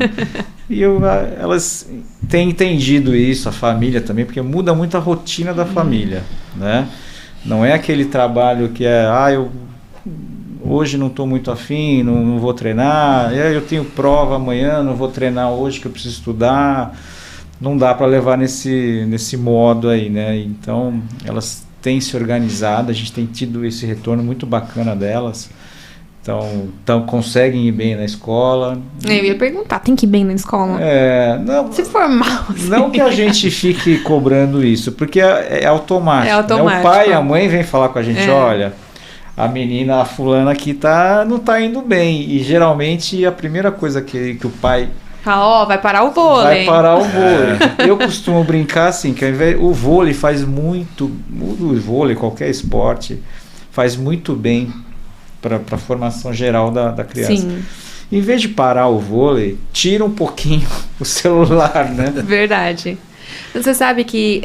E elas têm entendido isso, a família também, porque muda muito a rotina da família, né? Não é aquele trabalho que é, eu hoje não estou muito afim, não vou treinar, eu tenho prova amanhã, não vou treinar hoje que eu preciso estudar. Não dá para levar nesse modo aí, né? Então, elas têm se organizado, a gente tem tido esse retorno muito bacana delas. Então conseguem ir bem na escola. Eu ia perguntar, tem que ir bem na escola? Não, se for mal. Assim. Não que a gente fique cobrando isso, porque é automático. É automático. Né? O pai e a mãe vêm falar com a gente, olha, a menina, a fulana aqui não tá indo bem. E geralmente a primeira coisa que o pai... vai parar o vôlei. Vai parar o vôlei. Eu costumo brincar assim, que o vôlei faz muito... O vôlei, qualquer esporte, faz muito bem para a formação geral da criança. Sim. Em vez de parar o vôlei, tira um pouquinho o celular, né? Verdade. Você sabe que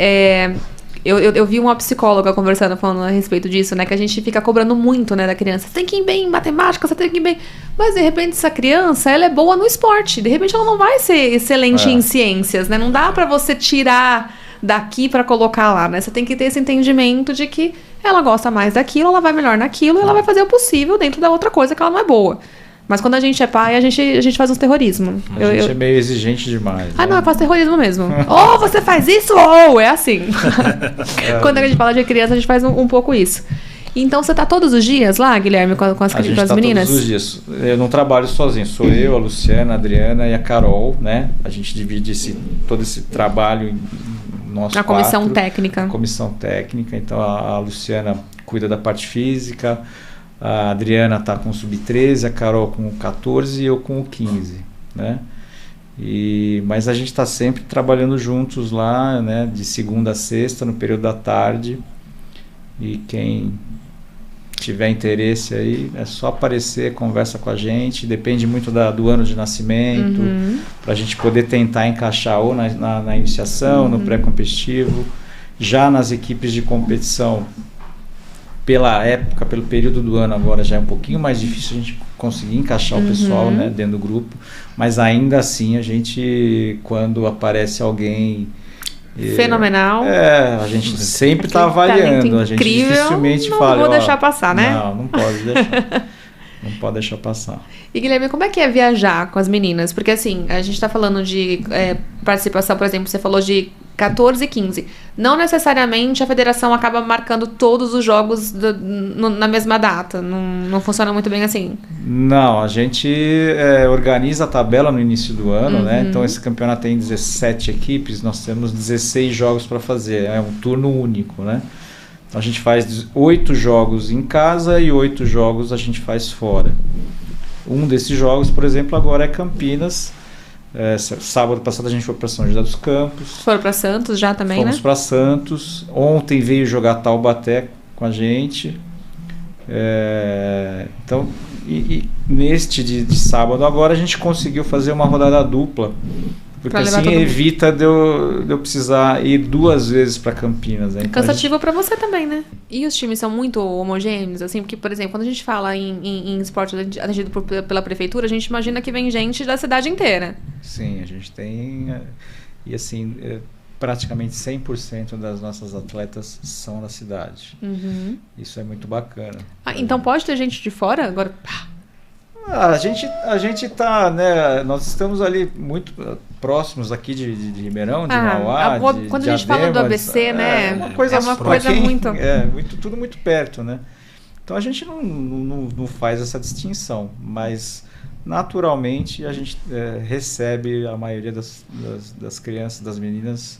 eu vi uma psicóloga conversando, falando a respeito disso, né? Que a gente fica cobrando muito, né, da criança. Você tem que ir bem em matemática, você tem que ir bem... Mas, de repente, essa criança, ela é boa no esporte. De repente, ela não vai ser excelente em ciências, né? Não dá para você tirar daqui para colocar lá, né? Você tem que ter esse entendimento de que ela gosta mais daquilo, ela vai melhor naquilo e ela vai fazer o possível dentro da outra coisa que ela não é boa. Mas quando a gente é pai, a gente faz uns terrorismo. A gente é meio exigente demais. Não, eu faço terrorismo mesmo. Ou você faz isso, ou é assim. Quando a gente fala de criança, a gente faz um pouco isso. Então, você tá todos os dias lá, Guilherme, com as meninas? Todos os dias. Eu não trabalho sozinho. Sou eu, a Luciana, a Adriana e a Carol, né? A gente divide todo esse trabalho em nós quatro. Comissão técnica. Comissão técnica. Então, a Luciana cuida da parte física, a Adriana está com o sub-13, a Carol com o 14 e eu com o 15, né? Mas a gente está sempre trabalhando juntos lá, né? De segunda a sexta, no período da tarde. E quem tiver interesse aí, é só aparecer, conversa com a gente. Depende muito do ano de nascimento, para a gente poder tentar encaixar ou na iniciação, no pré-competitivo, já nas equipes de competição. Pela época, pelo período do ano agora já é um pouquinho mais difícil a gente conseguir encaixar o pessoal, né, dentro do grupo, mas ainda assim a gente, quando aparece alguém fenomenal, a gente sempre está avaliando, a gente dificilmente fala, não vou deixar passar, né? Não pode deixar. Não pode deixar passar. E Guilherme, como é que é viajar com as meninas? Porque assim, a gente está falando de participação, por exemplo, você falou de 14 e 15. Não necessariamente a federação acaba marcando todos os jogos na mesma data. Não funciona muito bem assim. Não, a gente organiza a tabela no início do ano, né? Então esse campeonato tem 17 equipes, nós temos 16 jogos para fazer. É um turno único, né? Então a gente faz 8 jogos em casa e 8 jogos a gente faz fora. Um desses jogos, por exemplo, agora é Campinas. Sábado passado a gente foi para São José dos Campos. Foram para Santos já também, Fomos para Santos. Ontem veio jogar Taubaté com a gente. Então, neste de sábado agora a gente conseguiu fazer uma rodada dupla. Porque assim evita de eu precisar ir 2 vezes para Campinas. Né? Então, cansativo para você também, né? E os times são muito homogêneos, assim? Porque, por exemplo, quando a gente fala em esporte atendido pela prefeitura, a gente imagina que vem gente da cidade inteira. Sim, a gente tem... E assim, praticamente 100% das nossas atletas são da cidade. Isso é muito bacana. Então pode ter gente de fora? Agora... A gente tá, né? Nós estamos ali muito próximos aqui de Ribeirão, de Mauá, quando de a gente fala do ABC, né? É uma coisa muito... tudo muito perto, né? Então a gente não faz essa distinção, mas naturalmente a gente recebe a maioria das crianças, das meninas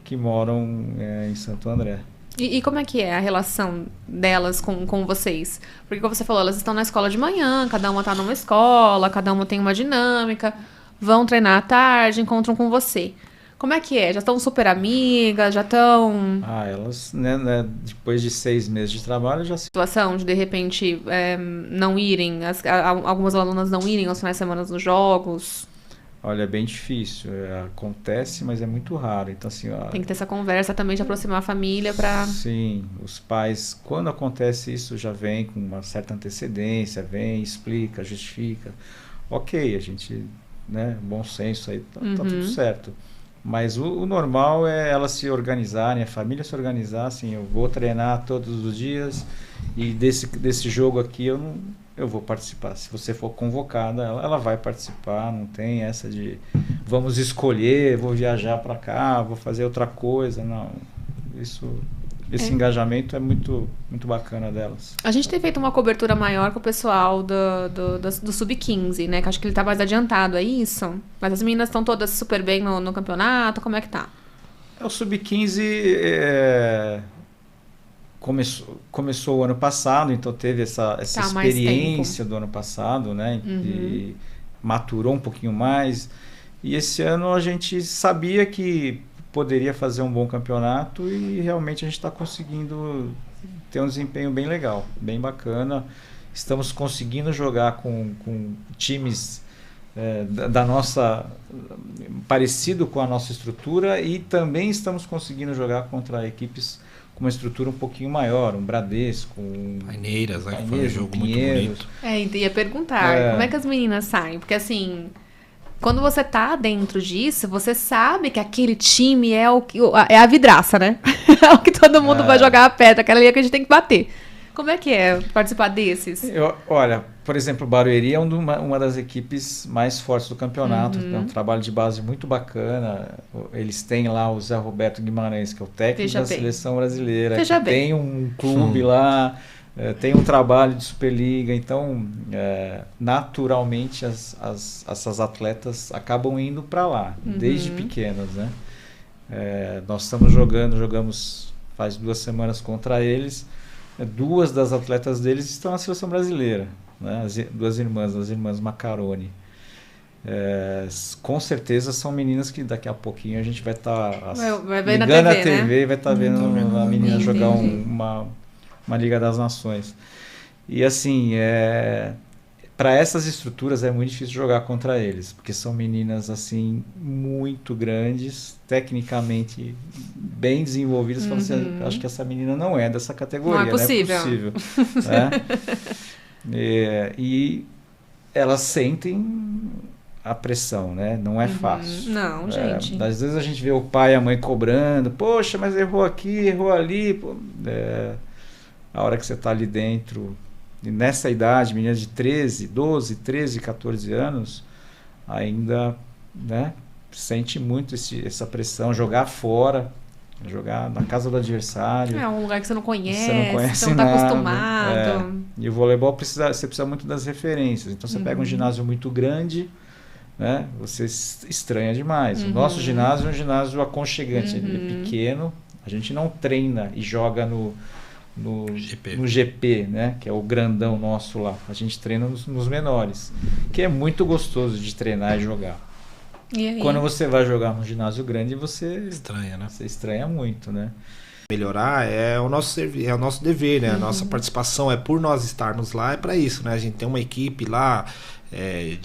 que moram em Santo André. E como é que é a relação delas com vocês? Porque como você falou, elas estão na escola de manhã, cada uma tá numa escola, cada uma tem uma dinâmica, vão treinar à tarde, encontram com você. Como é que é? Já estão super amigas, já estão... Elas, né, depois de 6 meses de trabalho, já se... Situação de repente, não irem, algumas alunas não irem aos finais de semana nos jogos... Olha, é bem difícil. Acontece, mas é muito raro. Então, assim, tem que ter essa conversa também de aproximar a família para... Sim, os pais, quando acontece isso, já vem com uma certa antecedência, vem, explica, justifica. Ok, a gente, né, bom senso aí, tá tudo certo. Mas o normal é elas se organizarem, a família se organizar, assim, eu vou treinar todos os dias e desse jogo aqui eu vou participar. Se você for convocada, ela vai participar, não tem essa de vamos escolher, vou viajar para cá, vou fazer outra coisa, não. Esse engajamento é muito, muito bacana delas. A gente tem feito uma cobertura maior com o pessoal do Sub-15, né? Que acho que ele tá mais adiantado, é isso? Mas as meninas estão todas super bem no campeonato, como é que tá? O Sub-15 começou o ano passado, então teve essa experiência do ano passado, né? E maturou um pouquinho mais. E esse ano a gente sabia que poderia fazer um bom campeonato e realmente a gente está conseguindo ter um desempenho bem legal, bem bacana. Estamos conseguindo jogar com times da nossa... parecido com a nossa estrutura e também estamos conseguindo jogar contra equipes com uma estrutura um pouquinho maior, um Bradesco, Paineiras, né? Foi um jogo muito bonito. Ia perguntar, como é que as meninas saem? Porque assim, quando você tá dentro disso, você sabe que aquele time é a vidraça, né? É o que todo mundo vai jogar a pedra, aquela ali que a gente tem que bater. Como é que é participar desses? Olha, por exemplo, o Barueri é uma das equipes mais fortes do campeonato. É um trabalho de base muito bacana. Eles têm lá o Zé Roberto Guimarães, que é o técnico da seleção brasileira. Tem um clube lá, tem um trabalho de Superliga. Então, naturalmente, essas atletas acabam indo para lá, desde pequenas, né? Nós jogamos faz 2 semanas contra eles. 2 das atletas deles estão na seleção brasileira, né? As irmãs Macaroni. Com certeza são meninas que daqui a pouquinho a gente vai estar ligando a TV, né? E vai estar vendo a menina jogar uma Liga das Nações. E assim, para essas estruturas é muito difícil jogar contra eles, porque são meninas assim muito grandes, tecnicamente bem desenvolvidas. Falo assim, acho que essa menina não é dessa categoria, não é possível. E elas sentem a pressão, né? Não é fácil. Não, gente. Às vezes a gente vê o pai e a mãe cobrando, poxa, mas errou aqui, errou ali. A hora que você está ali dentro... E nessa idade, meninas de 12, 13, 14 anos, ainda, né, sente muito essa pressão, jogar fora, jogar na casa do adversário. É um lugar que você não conhece, você não está acostumado. E o voleibol você precisa muito das referências. Então você pega um ginásio muito grande, né, você estranha demais. O nosso ginásio é um ginásio aconchegante, ele é pequeno, a gente não treina e joga no GP, né? Que é o grandão nosso lá. A gente treina nos menores, que é muito gostoso de treinar e jogar. Quando você vai jogar num ginásio grande, você estranha, né? Você estranha muito, né? Melhorar é o nosso dever, né? A nossa participação é por nós estarmos lá, é para isso, né? A gente tem uma equipe lá,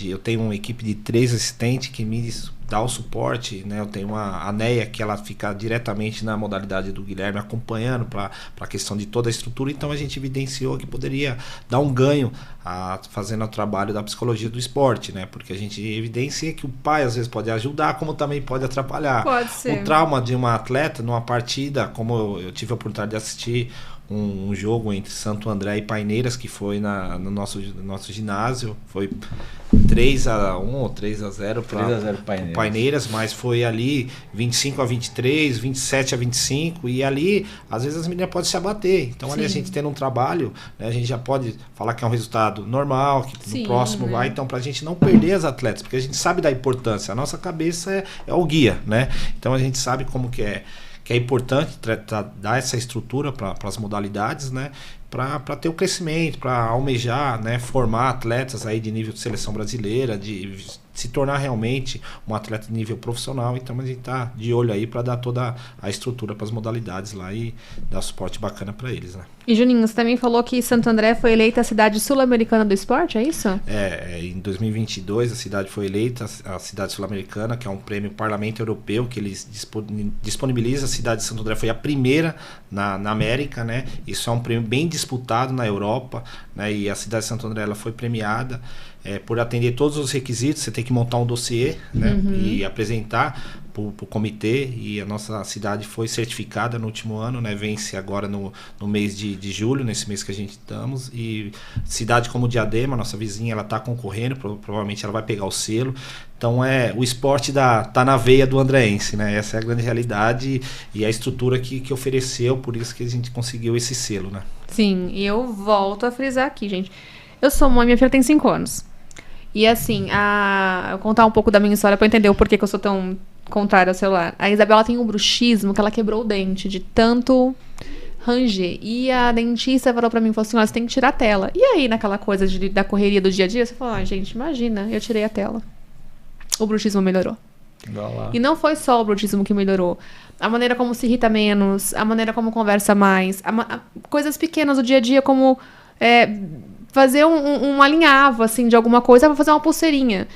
eu tenho uma equipe de 3 assistentes que me dá o suporte, né? Eu tenho a Neia, que ela fica diretamente na modalidade do Guilherme, acompanhando para a questão de toda a estrutura. Então a gente evidenciou que poderia dar um ganho fazendo o trabalho da psicologia do esporte, né? Porque a gente evidencia que o pai às vezes pode ajudar, como também pode atrapalhar. Pode ser. O trauma de uma atleta numa partida, como eu tive a oportunidade de assistir um jogo entre Santo André e Paineiras, que foi no nosso ginásio, foi 3-1 ou 3-0 para Paineiras, mas foi ali 25-23, 27-25, e ali às vezes as meninas podem se abater. Então ali a gente tendo um trabalho, né, a gente já pode falar que é um resultado normal, que no próximo vai. Então, para a gente não perder as atletas, porque a gente sabe da importância, a nossa cabeça é o guia, né? Então a gente sabe como que que é importante dar essa estrutura para as modalidades, né? Para ter o crescimento, para almejar, né, formar atletas aí de nível de seleção brasileira, de se tornar realmente um atleta de nível profissional. Então a gente está de olho aí para dar toda a estrutura para as modalidades lá e dar suporte bacana para eles, né? E Juninho, você também falou que Santo André foi eleita a cidade sul-americana do esporte, é isso? Em 2022 a cidade foi eleita a cidade sul-americana, que é um prêmio Parlamento Europeu que eles disponibilizam. A cidade de Santo André foi a primeira na América, né? Isso é um prêmio bem disputado na Europa, né? E a cidade de Santo André ela foi premiada por atender todos os requisitos. Você tem que montar um dossiê, né? E apresentar para o comitê, e a nossa cidade foi certificada no último ano, né? Vence agora no mês de julho, nesse mês que a gente estamos, e cidade como Diadema, nossa vizinha, ela está concorrendo, provavelmente ela vai pegar o selo. Então o esporte tá na veia do andreense, né? Essa é a grande realidade e a estrutura que ofereceu, por isso que a gente conseguiu esse selo, né? Sim, e eu volto a frisar aqui, gente. Eu sou mãe, minha filha tem 5 anos. E assim, eu vou contar um pouco da minha história pra entender o porquê que eu sou tão contrária ao celular. A Isabela tem um bruxismo que ela quebrou o dente de tanto ranger. E a dentista falou pra mim, falou assim, você tem que tirar a tela. E aí, naquela coisa da correria do dia a dia, você falou, gente, imagina, eu tirei a tela. O bruxismo melhorou. E não foi só o bruxismo que melhorou. A maneira como se irrita menos, a maneira como conversa mais, coisas pequenas do dia a dia, como fazer um alinhavo, assim, de alguma coisa, pra fazer uma pulseirinha.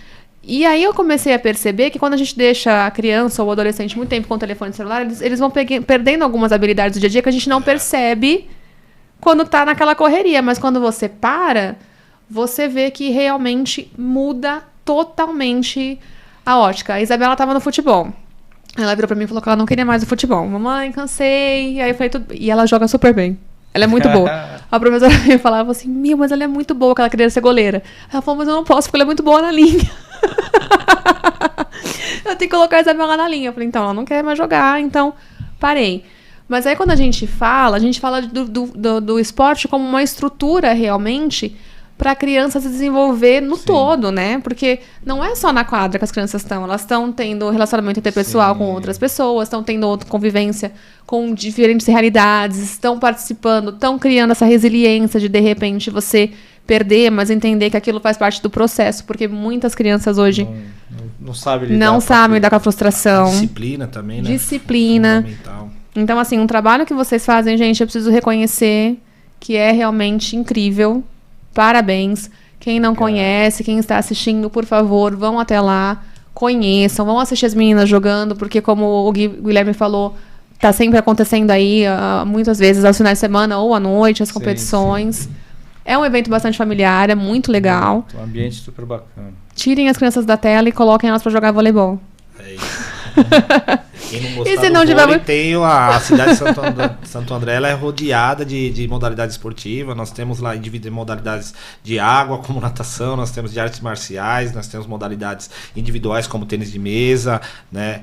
E aí eu comecei a perceber que quando a gente deixa a criança ou o adolescente muito tempo com o telefone celular, eles vão perdendo algumas habilidades do dia a dia que a gente não percebe quando tá naquela correria. Mas quando você para, você vê que realmente muda totalmente a ótica. A Isabela tava no futebol. Ela virou pra mim e falou que ela não queria mais o futebol. Mamãe, cansei. E aí eu falei, tudo. E ela joga super bem. Ela é muito boa. A professora me falava assim, mas ela é muito boa, que ela queria ser goleira. Ela falou, mas eu não posso, porque ela é muito boa na linha. Eu tenho que colocar a Isabela na linha. Eu falei, então, ela não quer mais jogar, então parei. Mas aí quando a gente fala do esporte como uma estrutura realmente para a criança se desenvolver no todo, né? Porque não é só na quadra que as crianças estão. Elas estão tendo relacionamento interpessoal com outras pessoas, estão tendo outra convivência com diferentes realidades, estão participando, estão criando essa resiliência de repente, você perder, mas entender que aquilo faz parte do processo. Porque muitas crianças hoje não sabem lidar com a frustração. Disciplina também, né? Disciplina. Fundamental. Então, assim, um trabalho que vocês fazem, gente, eu preciso reconhecer que é realmente incrível. Parabéns. Quem não conhece, quem está assistindo, por favor, vão até lá, conheçam, vão assistir as meninas jogando, porque como o Guilherme falou, tá sempre acontecendo aí, muitas vezes aos finais de semana ou à noite, as competições. Sim. É um evento bastante familiar, é muito legal. Um ambiente super bacana. Tirem as crianças da tela e coloquem elas para jogar voleibol. É isso. Quem não gostar do vôlei, tem a cidade de Santo André, ela é rodeada de modalidade esportiva. Nós temos lá modalidades de água, como natação, nós temos de artes marciais, nós temos modalidades individuais como tênis de mesa, né,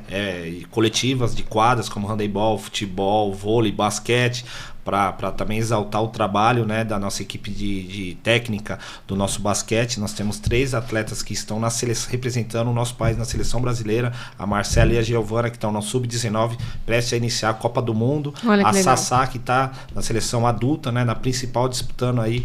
coletivas de quadras como handebol, futebol, vôlei, basquete, para também exaltar o trabalho, né, da nossa equipe de técnica do nosso basquete. Nós temos 3 atletas que estão na seleção, representando o nosso país na seleção brasileira, a Marcela e a Giovana, que estão no Sub-19, prestes a iniciar a Copa do Mundo. Olha a que legal. Sassá, que está na seleção adulta, né, na principal, disputando aí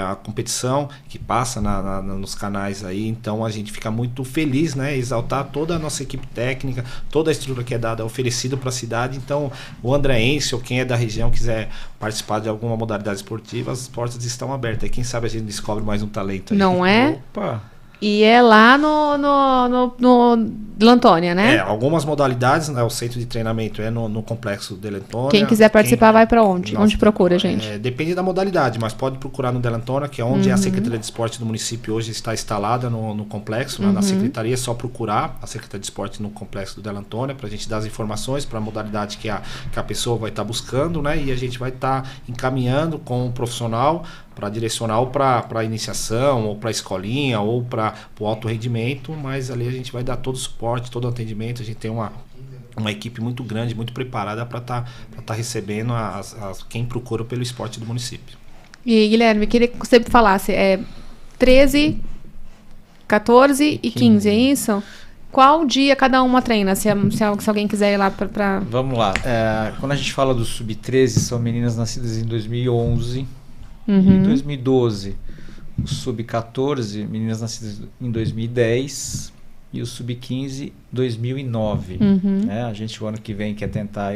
a competição que passa nos canais aí. Então a gente fica muito feliz, né, exaltar toda a nossa equipe técnica, toda a estrutura que é dada, oferecida para a cidade. Então o andreense ou quem é da região quiser participar de alguma modalidade esportiva, as portas estão abertas. E quem sabe a gente descobre mais um talento aí. Não é? Opa! E é lá no Delantônia, né? Algumas modalidades, né, o centro de treinamento é no complexo Delantônia. Quem quiser participar vai para onde? Onde procura, gente? Depende da modalidade, mas pode procurar no Delantônia, que é onde a Secretaria de Esporte do município hoje está instalada no complexo, na secretaria. É só procurar a Secretaria de Esporte no complexo do Delantônia para a gente dar as informações para a modalidade que a pessoa vai estar buscando, né? E a gente vai estar encaminhando com um profissional para direcionar ou para a iniciação, ou para a escolinha, ou para o alto rendimento, mas ali a gente vai dar todo o suporte, todo o atendimento. A gente tem uma equipe muito grande, muito preparada para tá recebendo quem procura pelo esporte do município. E Guilherme, queria que você falasse, 13, 14 e 15, é isso? Qual dia cada uma treina? Se alguém quiser ir lá pra... Vamos lá. Quando a gente fala do Sub-13, são meninas nascidas em 2011 e 2012. O Sub-14, meninas nascidas em 2010 e o Sub-15, 2009. Né? A gente, o ano que vem, quer tentar...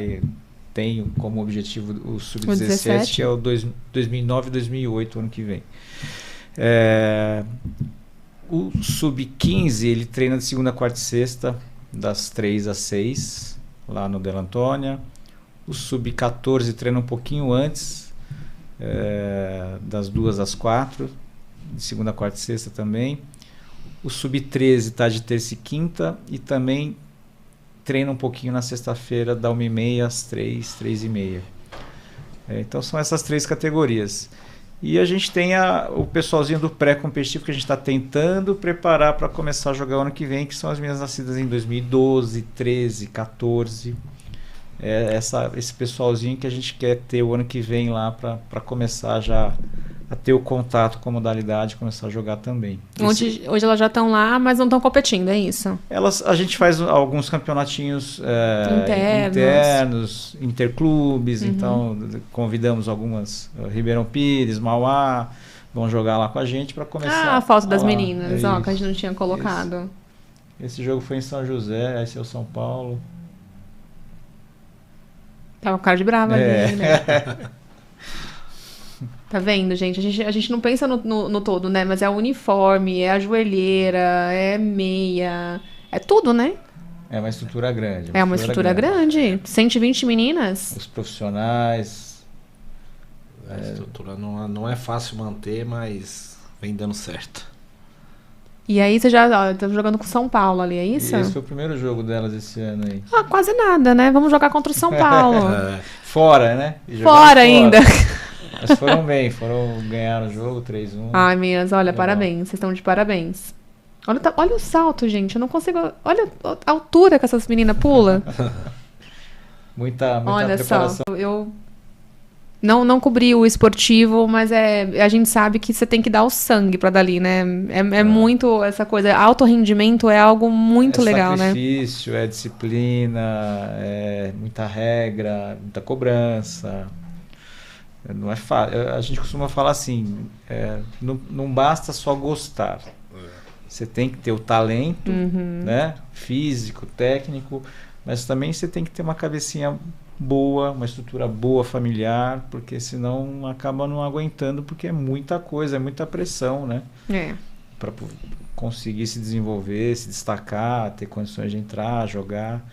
Tem como objetivo o Sub-17, que é o 2009 e 2008, o ano que vem. O Sub-15, ele treina de segunda, quarta e sexta, das 3 às 6, lá no Della Antônia. O Sub-14 treina um pouquinho antes, das 2 às 4, de segunda, quarta e sexta também. O Sub-13 está de terça e quinta e também treina um pouquinho na sexta-feira, da 1h30 às 3h30. Então são essas 3 categorias. E a gente tem o pessoalzinho do pré-competitivo que a gente está tentando preparar para começar a jogar o ano que vem, que são as meninas nascidas em 2012, 13, 14. Esse pessoalzinho que a gente quer ter o ano que vem lá para começar já a ter o contato com a modalidade e começar a jogar também. Hoje elas já estão lá, mas não estão competindo, é isso? A gente faz alguns campeonatinhos internos, interclubes, então convidamos algumas, Ribeirão Pires, Mauá, vão jogar lá com a gente para começar. A foto das meninas, que a gente não tinha colocado. Esse jogo foi em São José, esse é o São Paulo. Tava com cara de brava ali, né? Tá vendo, gente? A gente não pensa no todo, né? Mas é o uniforme, é a joelheira, é meia, é tudo, né? É uma estrutura grande. É uma estrutura grande. 120 meninas. Os profissionais. A estrutura não é fácil manter, mas vem dando certo. E aí você já tá jogando com São Paulo ali, é isso? Esse foi o primeiro jogo delas esse ano aí. Quase nada, né? Vamos jogar contra o São Paulo. Fora, né? Fora ainda. Mas ganharam o jogo 3-1. Ai, meninas, olha, parabéns. Vocês estão de parabéns. Olha o salto, gente. Eu não consigo... Olha a altura que essas meninas pulam. Muita olha preparação. Só, eu não cobri o esportivo, mas a gente sabe que você tem que dar o sangue pra dali, né? É muito essa coisa. Alto rendimento é algo muito legal, né? É sacrifício, é disciplina, é muita regra, muita cobrança. Não é fácil. A gente costuma falar assim, não basta só gostar. Você tem que ter o talento, né? Físico, técnico, mas também você tem que ter uma cabecinha boa, uma estrutura boa familiar, porque senão acaba não aguentando, porque é muita coisa, é muita pressão, né? Para conseguir se desenvolver, se destacar, ter condições de entrar, jogar.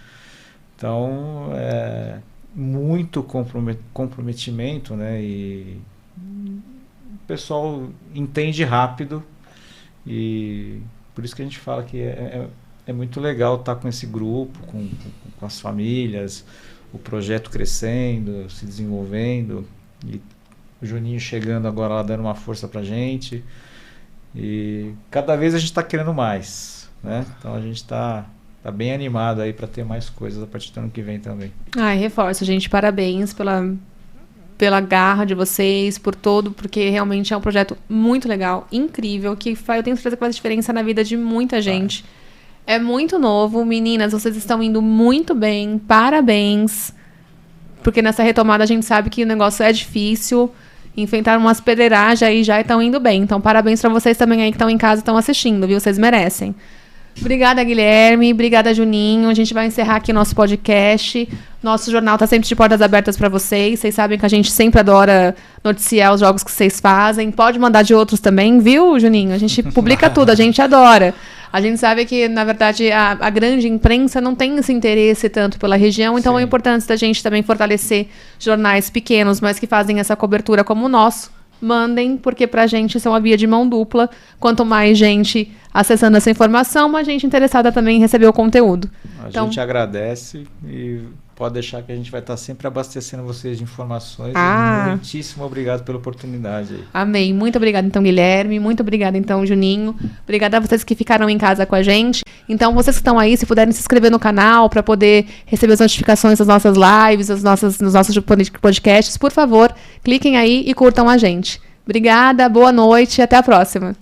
Então, muito comprometimento, né? E o pessoal entende rápido, e por isso que a gente fala que é muito legal estar com esse grupo, com as famílias, o projeto crescendo, se desenvolvendo, e o Juninho chegando agora lá dando uma força pra gente, e cada vez a gente está querendo mais, né? Então a gente está bem animado aí para ter mais coisas a partir do ano que vem também. Reforço, gente, parabéns pela garra de vocês, porque realmente é um projeto muito legal, incrível, que eu tenho certeza que faz diferença na vida de muita gente. É muito novo, meninas, vocês estão indo muito bem, parabéns, porque nessa retomada a gente sabe que o negócio é difícil, enfrentaram umas pedreiragens aí já e estão indo bem, então parabéns para vocês também aí que estão em casa e estão assistindo, viu? Vocês merecem. Obrigada, Guilherme. Obrigada, Juninho. A gente vai encerrar aqui o nosso podcast. Nosso jornal está sempre de portas abertas para vocês. Vocês sabem que a gente sempre adora noticiar os jogos que vocês fazem. Pode mandar de outros também, viu, Juninho? A gente publica tudo, a gente adora. A gente sabe que, na verdade, a grande imprensa não tem esse interesse tanto pela região, então é importante a gente também fortalecer jornais pequenos, mas que fazem essa cobertura como o nosso. Mandem, porque pra gente isso é uma via de mão dupla. Quanto mais gente acessando essa informação, mais gente interessada também em receber o conteúdo. A gente agradece e pode deixar que a gente vai estar sempre abastecendo vocês de informações. Muitíssimo obrigado pela oportunidade aí. Amém. Muito obrigada, então, Guilherme. Muito obrigada, então, Juninho. Obrigada a vocês que ficaram em casa com a gente. Então, vocês que estão aí, se puderem se inscrever no canal para poder receber as notificações das nossas lives, dos nossos podcasts, por favor, cliquem aí e curtam a gente. Obrigada, boa noite e até a próxima.